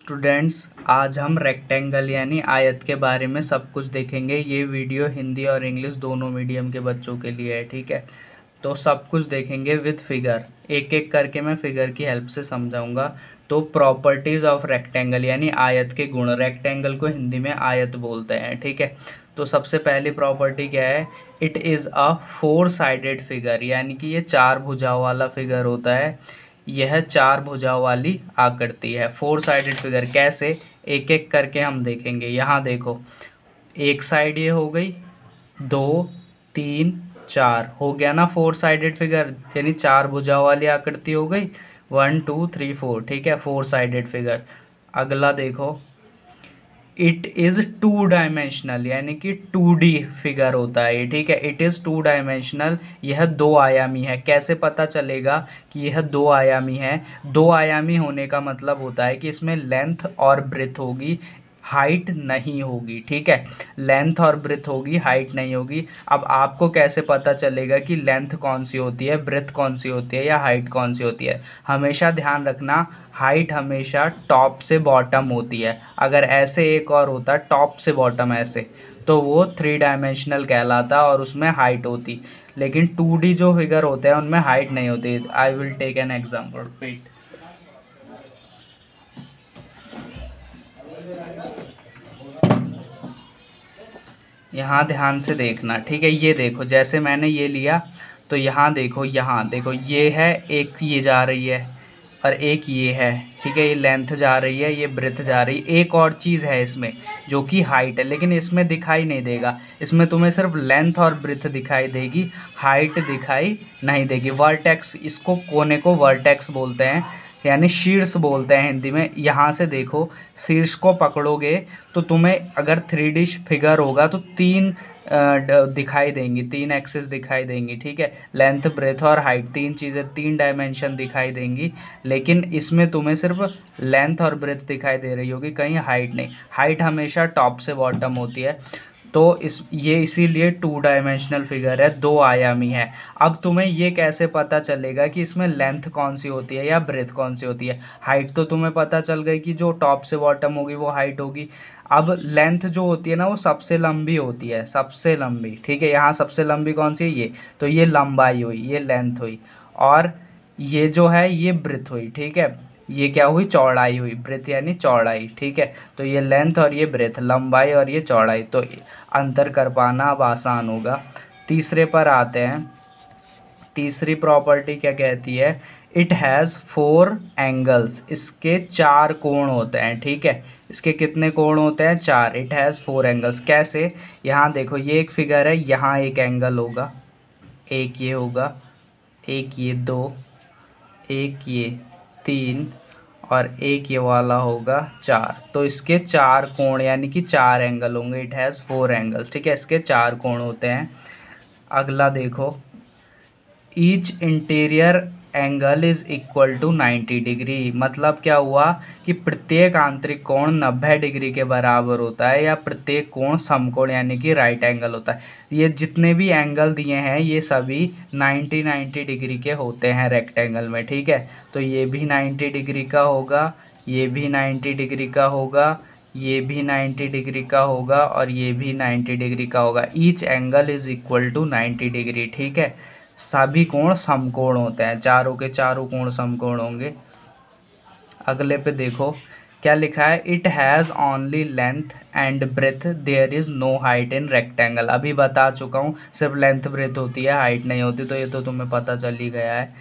Students, आज हम rectangle यानी आयत के बारे में सब कुछ देखेंगे। ये वीडियो हिंदी और इंग्लिश दोनों मीडियम के बच्चों के लिए है, ठीक है। तो सब कुछ देखेंगे विद फिगर, एक एक करके मैं फिगर की हेल्प से समझाऊंगा। तो प्रॉपर्टीज़ ऑफ रेक्टेंगल यानी आयत के गुण, रेक्टेंगल को हिंदी में आयत बोलते हैं, ठीक है। तो सबसे पहली प्रॉपर्टी क्या है? It is a four sided figure, यानी कि ये चार भुजाओं वाला फिगर होता है। यह चार भुजाओं वाली आकृति है। फोर साइडेड फिगर कैसे, एक एक करके हम देखेंगे। यहाँ देखो, एक साइड ये हो गई, दो, तीन, चार, हो गया ना फोर साइडेड फिगर, यानी चार भुजाओं वाली आकृति हो गई। 1 2 3 4, ठीक है, फोर साइडेड फिगर। अगला देखो, इट इज़ टू डायमेंशनल, यानी कि 2D फिगर होता है ये, ठीक है। इट इज़ टू डायमेंशनल, यह दो आयामी है। कैसे पता चलेगा कि यह दो आयामी है? दो आयामी होने का मतलब होता है कि इसमें लेंथ और ब्रेथ होगी, हाइट नहीं होगी, ठीक है। लेंथ और ब्रेथ होगी, हाइट नहीं होगी। अब आपको कैसे पता चलेगा कि लेंथ कौन सी होती है, ब्रेथ कौन सी होती है या हाइट कौन सी होती है? हमेशा ध्यान रखना, हाइट हमेशा टॉप से बॉटम होती है। अगर ऐसे एक और होता टॉप से बॉटम ऐसे, तो वो थ्री डायमेंशनल कहलाता और उसमें हाइट होती। लेकिन 2D जो फिगर होते हैं उनमें हाइट नहीं होती। I will take an example, wait. यहाँ ध्यान से देखना, ठीक है। ये देखो, जैसे मैंने ये लिया तो यहाँ देखो, ये है एक, ये जा रही है और एक ये है, ठीक है। ये लेंथ जा रही है, ये ब्रेथ जा रही है। एक और चीज़ है इसमें जो कि हाइट है, लेकिन इसमें दिखाई नहीं देगा। इसमें तुम्हें सिर्फ लेंथ और ब्रेथ दिखाई देगी, हाइट दिखाई नहीं देगी। वर्टेक्स, इसको कोने को वर्टेक्स बोलते हैं, यानी शीर्ष बोलते हैं हिंदी में। यहाँ से देखो, शीर्ष को पकड़ोगे तो तुम्हें अगर 3D फिगर होगा तो तीन दिखाई देंगी, तीन एक्सिस दिखाई देंगी, ठीक है। लेंथ, ब्रेथ और हाइट, तीन चीज़ें, तीन डायमेंशन दिखाई देंगी। लेकिन इसमें तुम्हें सिर्फ लेंथ और ब्रेथ दिखाई दे रही होगी, कहीं हाइट नहीं। हाइट हमेशा टॉप से बॉटम होती है। तो ये इसीलिए टू डायमेंशनल फिगर है, दो आयामी है। अब तुम्हें ये कैसे पता चलेगा कि इसमें लेंथ कौन सी होती है या ब्रेथ कौन सी होती है? हाइट तो तुम्हें पता चल गई कि जो टॉप से बॉटम होगी वो हाइट होगी। अब लेंथ जो होती है ना, वो सबसे लंबी होती है, सबसे लंबी, ठीक है। यहाँ सबसे लंबी कौन सी है? ये, तो ये लंबाई हुई, ये लेंथ हुई। और ये जो है ये ब्रेथ हुई, ठीक है। ये क्या हुई? चौड़ाई हुई। ब्रेथ यानी चौड़ाई, ठीक है। तो ये लेंथ और ये ब्रेथ, लंबाई और ये चौड़ाई। तो अंतर कर पाना अब आसान होगा। तीसरे पर आते हैं। तीसरी प्रॉपर्टी क्या कहती है? इट हैज़ फोर एंगल्स, इसके चार कोण होते हैं, ठीक है। इसके कितने कोण होते हैं? चार। इट हैज़ फोर एंगल्स कैसे? यहाँ देखो, ये एक फिगर है, यहाँ एक एंगल होगा, एक ये होगा, एक ये दो, एक ये तीन और एक ये वाला होगा चार। तो इसके चार कोण यानी कि चार एंगल होंगे। इट हैज़ फोर एंगल्स, ठीक है। इसके चार कोण होते हैं। अगला देखो, each interior angle is equal to 90 degree. मतलब क्या हुआ कि प्रत्येक आंतरिक कोण 90 डिग्री के बराबर होता है, या प्रत्येक कोण समकोण यानी कि राइट एंगल होता है। ये जितने भी एंगल दिए हैं ये सभी 90 डिग्री के होते हैं रेक्टेंगल में, ठीक है। तो ये भी 90 डिग्री का होगा, ये भी 90 डिग्री का होगा, ये भी 90 डिग्री का होगा और ये भी 90 डिग्री का होगा। Each angle is equal to 90 degree, ठीक है। सभी कोण समकोण होते हैं, चारों के चारों कोण समकोण होंगे। अगले पे देखो क्या लिखा है? It has only length and breadth, there is no height in rectangle. अभी बता चुका हूँ, सिर्फ लेंथ ब्रेथ होती है, हाइट नहीं होती, तो ये तो तुम्हें पता चल ही गया है।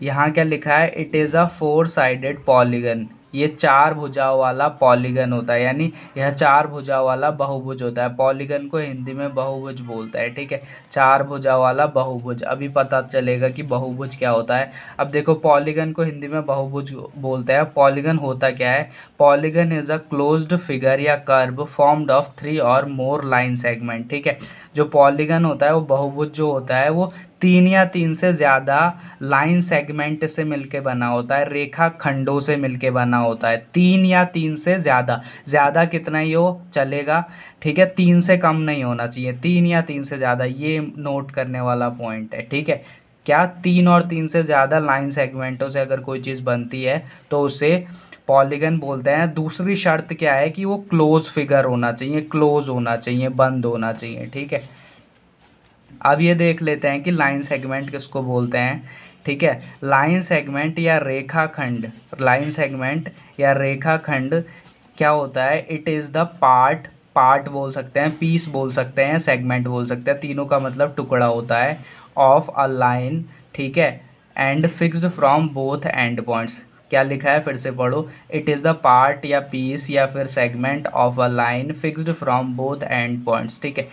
यहाँ क्या लिखा है? It is a four sided polygon, ये चार भुजाओं वाला पॉलीगन होता है, यानी यह चार भुजाओं वाला बहुभुज होता है। पॉलीगन को हिंदी में बहुभुज बोलते हैं, ठीक है। चार भुजाओं वाला बहुभुज। अभी पता चलेगा कि बहुभुज क्या होता है। अब देखो, पॉलीगन को हिंदी में बहुभुज बोलते हैं। पॉलीगन होता क्या है? Polygon is a closed figure या कर्व फॉर्म्ड ऑफ 3 और मोर लाइन सेगमेंट, ठीक है। जो पॉलीगन होता है, वो बहुभुज जो होता है, वो तीन या तीन से ज़्यादा लाइन सेगमेंट से मिलके बना होता है, रेखा खंडों से मिलके बना होता है। तीन या तीन से ज़्यादा, ज़्यादा कितना ही हो चलेगा, ठीक है। तीन से कम नहीं होना चाहिए, तीन या तीन से ज़्यादा, ये नोट करने वाला पॉइंट है, ठीक है। क्या? तीन और तीन से ज़्यादा लाइन सेगमेंटों से अगर कोई चीज़ बनती है तो उसे पॉलीगन बोलते हैं। दूसरी शर्त क्या है कि वो क्लोज फिगर होना चाहिए, क्लोज होना चाहिए, बंद होना चाहिए, ठीक है। अब ये देख लेते हैं कि लाइन सेगमेंट किसको बोलते हैं, ठीक है। लाइन सेगमेंट या रेखाखंड, लाइन सेगमेंट या रेखाखंड क्या होता है, it is the part, part बोल सकते हैं, पीस बोल सकते हैं, सेगमेंट बोल सकते हैं, तीनों का मतलब टुकड़ा होता है, ऑफ अ लाइन, ठीक है, and fixed from both and points. क्या लिखा है, फिर से पढ़ो, इट इज़ द पार्ट या पीस या फिर segment of a line fixed from both and points, ठीक है।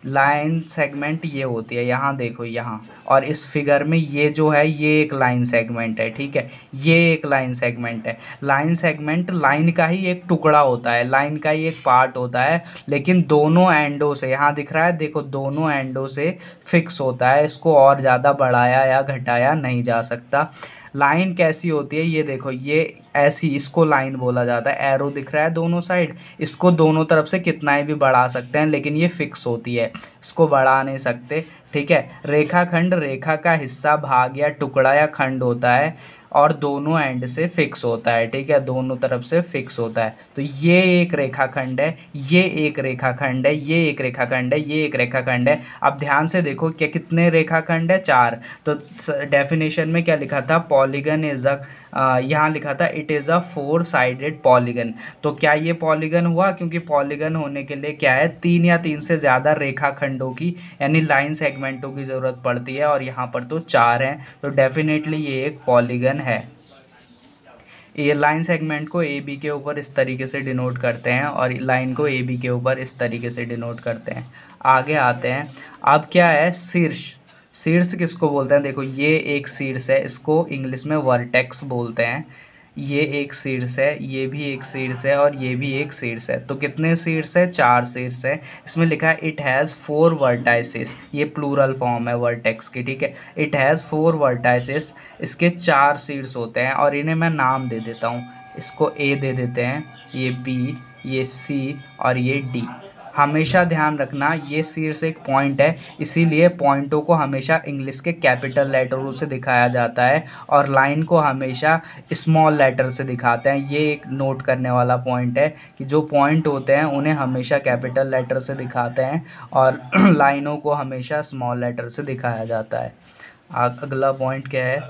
लाइन सेगमेंट ये होती है, यहाँ देखो यहाँ, और इस फिगर में ये जो है ये एक लाइन सेगमेंट है, ठीक है, ये एक लाइन सेगमेंट है। लाइन सेगमेंट लाइन का ही एक टुकड़ा होता है, लाइन का ही एक पार्ट होता है, लेकिन दोनों एंडों से, यहाँ दिख रहा है देखो, दोनों एंडों से फिक्स होता है, इसको और ज़्यादा बढ़ाया या घटाया नहीं जा सकता। लाइन कैसी होती है, ये देखो, ये ऐसी, इसको लाइन बोला जाता है, एरो दिख रहा है दोनों साइड, इसको दोनों तरफ से कितना ही भी बढ़ा सकते हैं, लेकिन ये फिक्स होती है, इसको बढ़ा नहीं सकते, ठीक है। रेखाखंड रेखा का हिस्सा, भाग या टुकड़ा या खंड होता है और दोनों एंड से फिक्स होता है, ठीक है, दोनों तरफ से फिक्स होता है। तो ये एक रेखाखंड है, ये एक रेखाखंड है, ये एक रेखाखंड है, ये एक रेखाखंड है। अब ध्यान से देखो क्या कितने रेखाखंड है, 4। तो डेफिनेशन में क्या लिखा था, पॉलीगन इज अ, यहाँ लिखा था it is a 4 sided polygon. तो क्या ये पॉलीगन हुआ, क्योंकि पॉलीगन होने के लिए क्या है, 3 या 3 से ज़्यादा रेखाखंडों की यानी लाइन सेगमेंटों की ज़रूरत पड़ती है, और यहाँ पर तो 4 हैं, तो डेफिनेटली ये एक पॉलीगन है। ये लाइन सेगमेंट को ए बी के ऊपर इस तरीके से डिनोट करते हैं और लाइन को ए बी के ऊपर इस तरीके से डिनोट करते हैं। आगे आते हैं, अब क्या है शीर्ष, शीर्ष किसको बोलते हैं, देखो ये एक शीर्ष है, इसको इंग्लिश में वर्टेक्स बोलते हैं। ये एक शीर्ष है, ये भी एक शीर्ष है और ये भी एक शीर्ष है। तो कितने शीर्ष है, 4 शीर्ष है। इसमें लिखा है इट हैज़ 4 वर्टाइसेस, ये प्लूरल फॉर्म है वर्टेक्स की, ठीक है। इट हैज़ 4 वर्टाइसेस, इसके 4 शीर्ष होते हैं और इन्हें मैं नाम दे देता हूँ, इसको ए दे देते हैं, ये बी, ये सी और ये डी। हमेशा ध्यान रखना ये शीर्ष एक पॉइंट है, इसीलिए पॉइंटों को हमेशा इंग्लिश के कैपिटल लेटरों से दिखाया जाता है और लाइन को हमेशा स्मॉल लेटर से दिखाते हैं। ये एक नोट करने वाला पॉइंट है कि जो पॉइंट होते हैं उन्हें हमेशा कैपिटल लेटर से दिखाते हैं और लाइनों को हमेशा स्मॉल लेटर से दिखाया जाता है। अगला पॉइंट क्या है,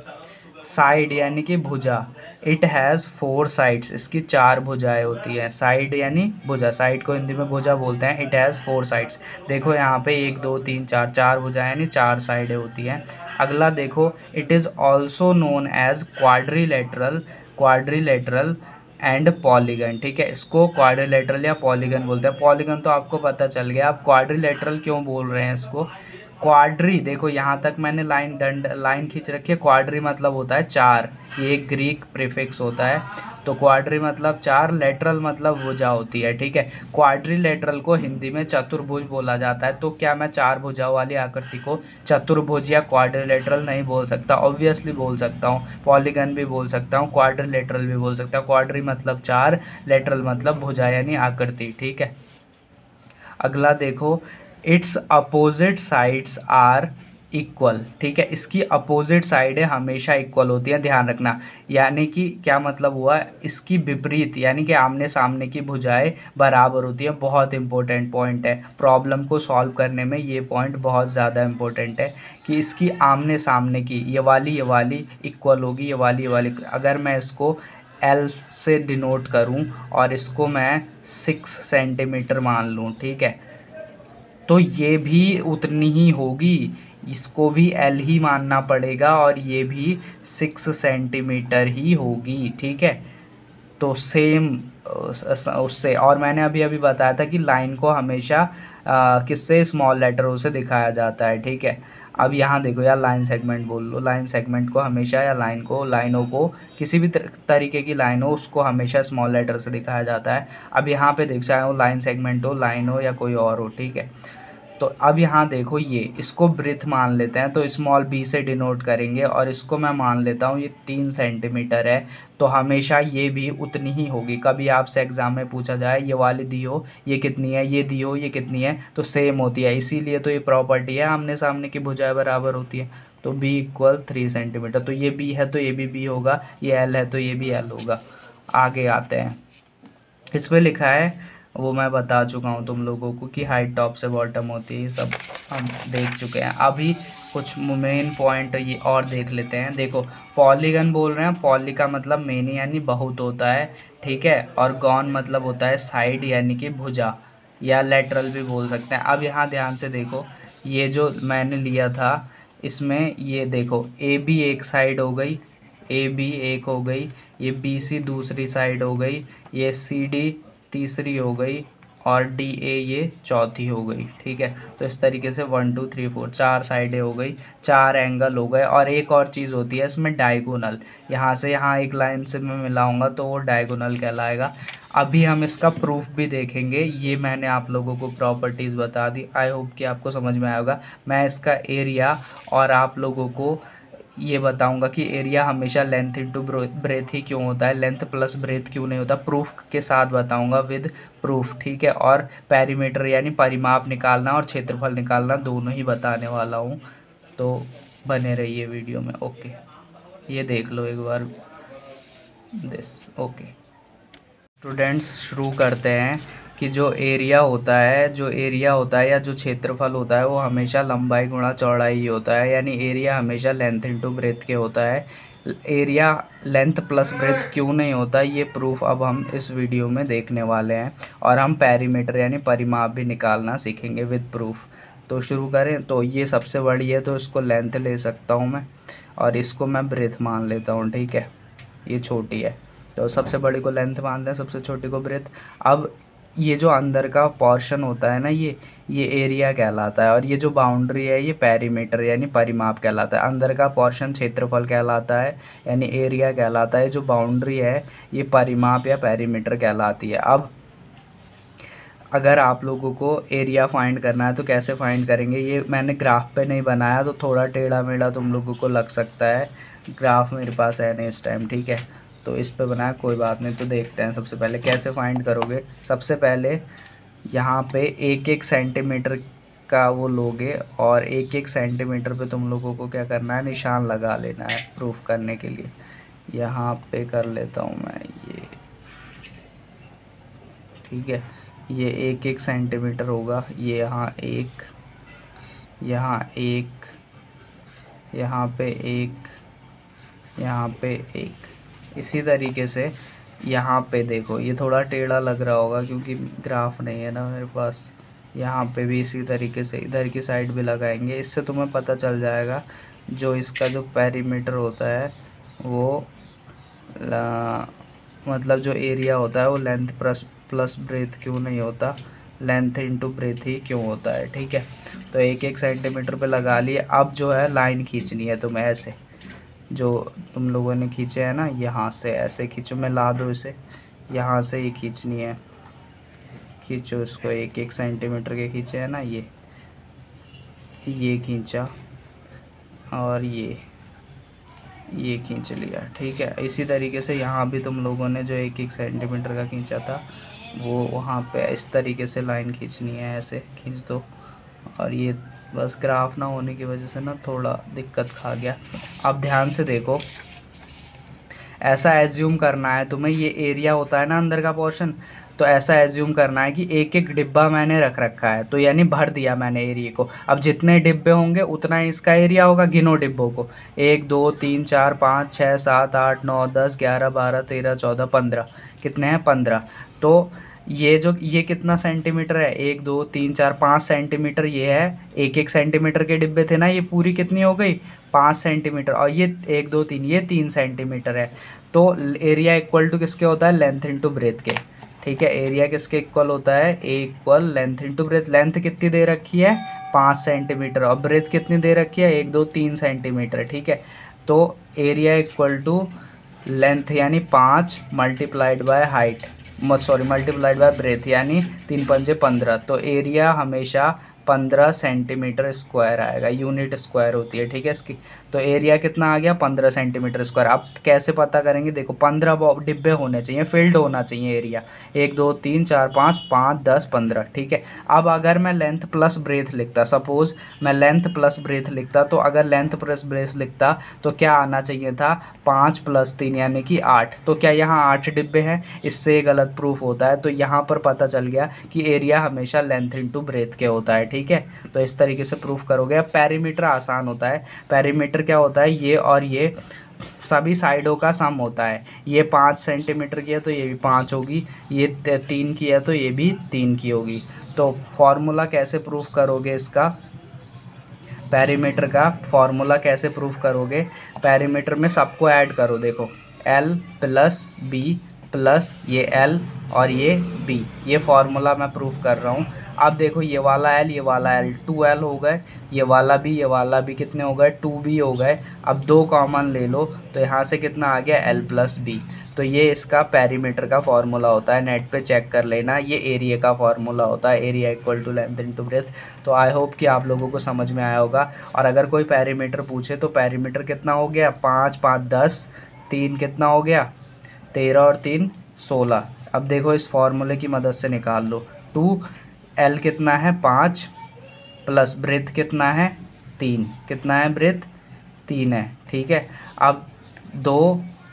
साइड यानी कि भुजा। इट हैज़ 4 साइड्स, इसकी 4 भुजाएं होती हैं। साइड यानी भुजा, साइड को हिंदी में भुजा बोलते हैं। इट हैज़ 4 साइड्स, देखो यहाँ पे 1 2 3 4, 4 भुजाएं यानी 4 साइडें होती हैं। अगला देखो, it is also known as quadrilateral, quadrilateral and polygon, ठीक है। इसको क्वाड्रिलेटरल या पॉलीगन बोलते हैं। पॉलीगन तो आपको पता चल गया, आप क्वाड्रिलेटरल क्यों बोल रहे हैं इसको। क्वाड्री, देखो यहाँ तक मैंने लाइन खींच रखी है, क्वाड्री मतलब होता है 4, ये एक ग्रीक प्रीफिक्स होता है। तो क्वाड्री मतलब 4, लेटरल मतलब भुजा होती है, ठीक है। क्वाड्रिलेटरल को हिंदी में चतुर्भुज बोला जाता है। तो क्या मैं 4 भुजाओं वाली आकृति को चतुर्भुज या क्वाड्रिलेटरल नहीं बोल सकता, ऑब्वियसली बोल सकता हूँ। पॉलीगन भी बोल सकता हूँ, क्वाड्रिलेटरल भी बोल सकता हूँ। क्वाड्री मतलब 4, लेटरल मतलब भुजा यानी आकृति, ठीक है। अगला देखो, its opposite sides are equal, ठीक है। इसकी अपोजिट साइडें हमेशा इक्वल होती हैं, ध्यान रखना। यानी कि क्या मतलब हुआ, इसकी विपरीत यानी कि आमने सामने की भुजाएं बराबर होती हैं। बहुत इंपॉर्टेंट पॉइंट है, प्रॉब्लम को सॉल्व करने में ये पॉइंट बहुत ज़्यादा इंपॉर्टेंट है कि इसकी आमने सामने की ये वाली इक्वल होगी, ये वाली। अगर मैं इसको एल से डिनोट करूँ और इसको मैं 6 सेंटीमीटर मान लूँ, ठीक है, तो ये भी उतनी ही होगी, इसको भी एल ही मानना पड़ेगा और ये भी 6 सेंटीमीटर ही होगी, ठीक है। तो सेम उससे, और मैंने अभी बताया था कि लाइन को हमेशा किससे, स्मॉल लेटरों से दिखाया जाता है, ठीक है। अब यहाँ देखो, या लाइन सेगमेंट बोल लो, लाइन सेगमेंट को हमेशा, या लाइनों को किसी भी तरीके की लाइन हो उसको हमेशा स्मॉल लेटर से दिखाया जाता है। अब यहाँ पे देख, चाहे वो लाइन सेगमेंट हो, लाइन हो या कोई और हो, ठीक है। तो अब यहाँ देखो, ये इसको ब्रेथ मान लेते हैं, तो स्मॉल बी से डिनोट करेंगे और इसको मैं मान लेता हूँ ये 3 सेंटीमीटर है, तो हमेशा ये भी उतनी ही होगी। कभी आपसे एग्जाम में पूछा जाए ये वाली दी हो ये कितनी है, ये दी हो ये कितनी है, तो सेम होती है। इसीलिए तो ये प्रॉपर्टी है, आमने सामने की भुजाएं बराबर होती है। तो बी इक्वल 3 सेंटीमीटर, तो ये बी है तो ये भी बी होगा, ये एल है तो ये भी एल होगा। आगे आते हैं। इस पे लिखा है, वो मैं बता चुका हूँ तुम लोगों को कि हाइट टॉप से बॉटम होती है, ये सब हम देख चुके हैं। अभी कुछ मेन पॉइंट ये और देख लेते हैं। देखो पॉलीगन बोल रहे हैं, पॉली का मतलब मेनी यानी बहुत होता है, ठीक है, और गॉन मतलब होता है साइड यानी कि भुजा या लेटरल भी बोल सकते हैं। अब यहाँ ध्यान से देखो, ये जो मैंने लिया था इसमें ये देखो ए बी एक साइड हो गई, ए बी एक हो गई, ये बी सी दूसरी साइड हो गई, ये सी डी तीसरी हो गई और डी ए ये चौथी हो गई, ठीक है। तो इस तरीके से 1 2 3 4 चार साइडें हो गई, चार एंगल हो गए। और एक और चीज़ होती है इसमें डायगोनल, यहाँ से यहाँ एक लाइन से मैं मिलाऊंगा तो वो डायगोनल कहलाएगा। अभी हम इसका प्रूफ भी देखेंगे। ये मैंने आप लोगों को प्रॉपर्टीज़ बता दी, आई होप कि आपको समझ में आएगा। मैं इसका एरिया और आप लोगों को ये बताऊंगा कि एरिया हमेशा लेंथ इंटू ब्रेथ ही क्यों होता है, लेंथ प्लस ब्रेथ क्यों नहीं होता, प्रूफ के साथ बताऊंगा, विद प्रूफ, ठीक है। और पेरीमीटर यानी परिमाप निकालना और क्षेत्रफल निकालना दोनों ही बताने वाला हूँ, तो बने रहिए वीडियो में। ओके, ये देख लो एक बार दिस। ओके स्टूडेंट्स, शुरू करते हैं कि जो एरिया होता है या जो क्षेत्रफल होता है वो हमेशा लंबाई गुणा चौड़ाई ही होता है, यानी एरिया हमेशा लेंथ इंटू ब्रेथ के होता है। एरिया लेंथ प्लस ब्रेथ क्यों नहीं होता, ये प्रूफ अब हम इस वीडियो में देखने वाले हैं। और हम पेरीमीटर यानी परिमाप भी निकालना सीखेंगे विद प्रूफ। तो शुरू करें। तो ये सबसे बड़ी है तो इसको लेंथ ले सकता हूँ मैं, और इसको मैं ब्रेथ मान लेता हूँ, ठीक है। ये छोटी है तो सबसे बड़ी को लेंथ मानते हैं, सबसे छोटी को ब्रेथ। अब ये जो अंदर का पोर्शन होता है ना, ये एरिया कहलाता है, और ये जो बाउंड्री है ये पेरीमीटर यानी परिमाप कहलाता है। अंदर का पोर्शन क्षेत्रफल कहलाता है यानी एरिया कहलाता है, जो बाउंड्री है ये परिमाप या पेरीमीटर कहलाती है। अब अगर आप लोगों को एरिया फाइंड करना है तो कैसे फाइंड करेंगे, ये मैंने ग्राफ पे नहीं बनाया तो थोड़ा टेढ़ा मेढ़ा तुम लोगों को लग सकता है, ग्राफ मेरे पास है नहीं इस टाइम, ठीक है, तो इस पे बनाया, कोई बात नहीं। तो देखते हैं सबसे पहले कैसे फाइंड करोगे। सबसे पहले यहाँ पे 1 सेंटीमीटर का वो लोगे, और 1 सेंटीमीटर पे तुम लोगों को क्या करना है, निशान लगा लेना है प्रूफ करने के लिए। यहाँ पे कर लेता हूँ मैं ये, ठीक है। ये 1 सेंटीमीटर होगा, ये यहाँ 1, यहाँ 1, यहाँ पे 1, यहाँ पे 1। इसी तरीके से यहाँ पे देखो, ये थोड़ा टेढ़ा लग रहा होगा क्योंकि ग्राफ नहीं है ना मेरे पास। यहाँ पे भी इसी तरीके से इधर की साइड भी लगाएंगे, इससे तुम्हें पता चल जाएगा जो इसका जो पेरीमीटर होता है वो मतलब जो एरिया होता है वो लेंथ प्लस ब्रेथ क्यों नहीं होता, लेंथ इंटू ब्रेथ ही क्यों होता है, ठीक है। तो 1 सेंटीमीटर पे लगा लिए। अब जो है लाइन खींचनी है तुम्हें, ऐसे जो तुम लोगों ने खींचे हैं ना, यहाँ से ऐसे खींचो, मैं ला दो इसे, यहाँ से ही खींचनी है, खींचो इसको। 1 सेंटीमीटर के खींचे हैं ना, ये खींचा और ये खींच लिया, ठीक है। इसी तरीके से यहाँ भी तुम लोगों ने जो 1 सेंटीमीटर का खींचा था वो वहाँ पे इस तरीके से लाइन खींचनी है, ऐसे खींच दो। और ये बस ग्राफ ना होने की वजह से ना थोड़ा दिक्कत खा गया। अब ध्यान से देखो, ऐसा एज्यूम करना है तुम्हें, ये एरिया होता है ना अंदर का पोर्शन, तो ऐसा एज्यूम करना है कि 1 डिब्बा मैंने रख रखा है, तो यानी भर दिया मैंने एरिया को। अब जितने डिब्बे होंगे उतना ही इसका एरिया होगा। गिनो डिब्बों को, 1 2 3 4 5 6 7 8 9 10 11 12 13 14 15, कितने हैं, 15। तो ये कितना सेंटीमीटर है, 1 2 3 4 5 सेंटीमीटर ये है। 1 सेंटीमीटर के डिब्बे थे ना, ये पूरी कितनी हो गई, 5 सेंटीमीटर। और ये 1 2 3 ये 3 सेंटीमीटर है। तो एरिया इक्वल टू किसके होता है, लेंथ इंटू ब्रेथ के, ठीक है। एरिया किसके इक्वल होता है, equal length into breadth. Length कितनी दे रखी है, 5 सेंटीमीटर, और ब्रेथ कितनी दे रखी है, 1 2 3 सेंटीमीटर, ठीक है। तो एरिया इक्वल टू लेंथ यानी 5 multiplied by height, multiplied by breath यानी 3 पंजे 15। तो एरिया हमेशा 15 सेंटीमीटर स्क्वायर आएगा, यूनिट स्क्वायर होती है, ठीक है इसकी। तो एरिया कितना आ गया 15 सेंटीमीटर स्क्वायर। अब कैसे पता करेंगे, देखो 15 डिब्बे होने चाहिए, फिल्ड होना चाहिए एरिया, 1 2 3 4 5 5 10 15, ठीक है। अब अगर मैं लेंथ प्लस ब्रेथ लिखता, सपोज मैं लेंथ प्लस ब्रेथ लिखता, तो अगर लेंथ प्लस ब्रेथ लिखता तो क्या आना चाहिए था 5 + 3 यानी कि 8। तो क्या यहाँ 8 डिब्बे हैं, इससे गलत प्रूफ होता है। तो यहाँ पर पता चल गया कि एरिया हमेशा लेंथ इंटू ब्रेथ के होता है, ठीक है। तो इस तरीके से प्रूफ करोगे। अब पेरीमीटर आसान होता है। पेरीमीटर क्या होता है, ये और ये सभी साइडों का सम होता है। ये 5 सेंटीमीटर की है तो ये भी 5 होगी, ये 3 की है तो ये भी 3 की होगी। तो फॉर्मूला कैसे प्रूफ करोगे इसका, पेरीमीटर का फॉर्मूला कैसे प्रूफ करोगे, पेरीमीटर में सबको ऐड करो। देखो L + B प्लस ये L और ये B, ये फार्मूला मैं प्रूफ कर रहा हूँ। अब देखो ये वाला L, ये वाला L, 2L हो गए, ये वाला भी, ये वाला भी कितने हो गए 2B हो गए। अब 2 कॉमन ले लो तो यहाँ से कितना आ गया L + B। तो ये इसका पेरीमीटर का फार्मूला होता है, नेट पे चेक कर लेना। ये एरिया का फार्मूला होता है, एरिया = लेंथ इंटू ब्रेथ। तो आई होप कि आप लोगों को समझ में आया होगा। और अगर कोई पेरीमीटर पूछे तो पेरीमीटर कितना हो गया 5 5 10, 3 कितना हो गया 13 और 3 16। अब देखो इस फार्मूले की मदद से निकाल लो। 2L कितना है 5 प्लस ब्रेथ कितना है 3, कितना है ब्रेथ 3 है, ठीक है। अब 2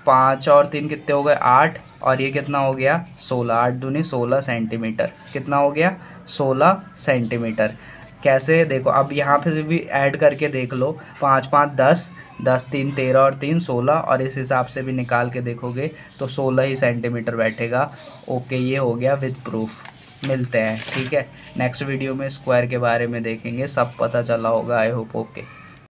5 और 3 कितने हो गए 8, और ये कितना हो गया 16, 8 दूनी 16 सेंटीमीटर, कितना हो गया 16 सेंटीमीटर। कैसे, देखो अब यहाँ पे भी ऐड करके देख लो, 5 5 10, 10 3 13 और 3 16, और इस हिसाब से भी निकाल के देखोगे तो 16 ही सेंटीमीटर बैठेगा। ओके, ये हो गया विद प्रूफ। मिलते हैं, ठीक है, नेक्स्ट वीडियो में स्क्वायर के बारे में देखेंगे, सब पता चला होगा आई होप। ओके।